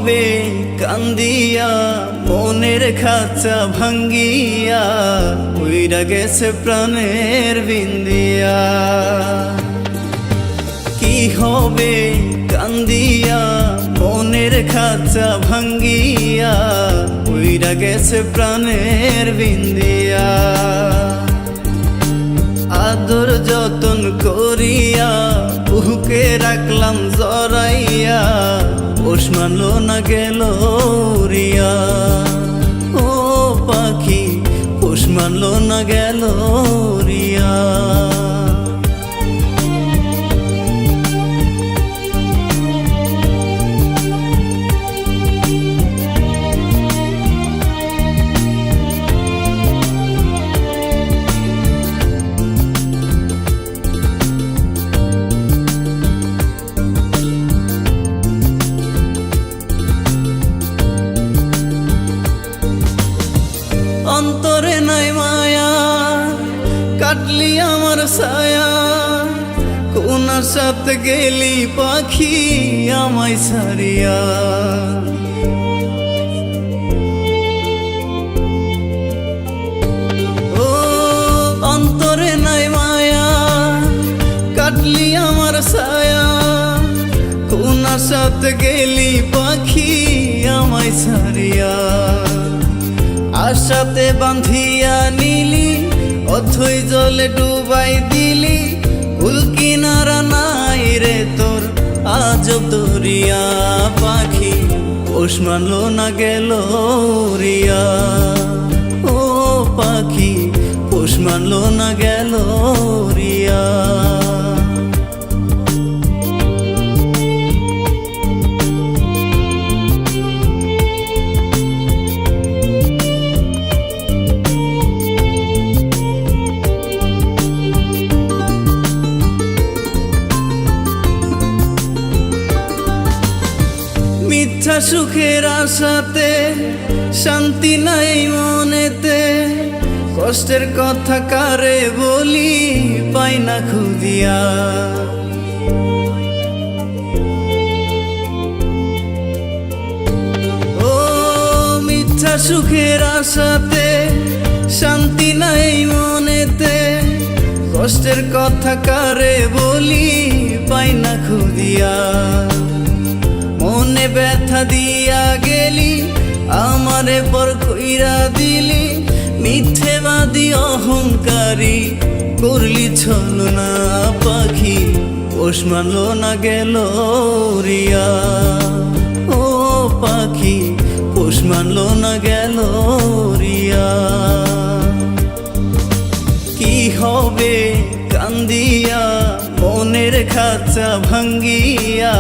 হবে কান্দিয়া মনের খাঁচা ভাঙ্গিয়া উইরা গেছে প্রাণের বিন্দিয়া। কি হবে কান্দিয়া মনের খাঁচা ভাঙ্গিয়া উইরা গেছে প্রাণের বিন্দিয়া। আদর যতন করিয়া বুকে রাখলাম জড়াইয়া পোষ মানলো না গেল রিয়া। ও পাখি পোষ মানলো না গেল রিয়া। অন্তরে নাই মায়া কাটলি আমার ছায়া, কোন সাথে গেলি পাখি আমায় ছাড়িয়া। ও অন্তরে নাই মায়া কাটলি আমার ছায়া, কোন সাথে গেলি পাখি আমায় ছাড়িয়া। আশাতে বাঁধিয়া নিলি অথই জলে ডুবাই দিলি, কুল কিনারা নাই রে তোর আজব দরিয়া। পাখি পোষ মানলো না গেল রিয়া। ও পাখি পোষ মানলো না গেল রিয়া। মিথ্যা সুখের আশাতে শান্তি নাই মনেতে, কষ্টের কথা কারে বলি পাই না খুঁজিয়া। ও মিথ্যা সুখের আশাতে শান্তি নাই মনেতে, কষ্টের কথা কারে বলি পাই না খুঁজিয়া। মনে ব্যথা দিয়া গেলি আমারে পর কইরা দিলি, মিথ্যেবাদী অহংকারী করলি ছলনা। পাখি পোষ মানলো না গেল রিয়া। ও পাখি পোষ মানলো না গেল রিয়া। কি হবে কান্দিয়া মনের খাঁচা ভাঙ্গিয়া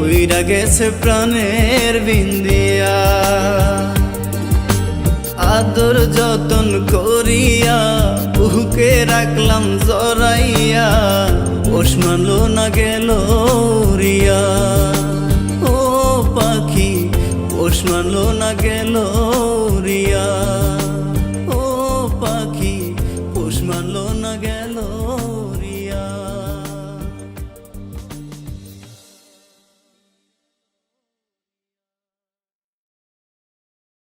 উইরা গেছে প্রাণের বিন্দিয়া। আদর যতন করিয়া বুকে রাখলাম জড়াইয়া পোষ মানলো না গেল রিয়া। ও পাখি পোষ মানলো না গেল রিয়া। ও পাখি পোষ মানলো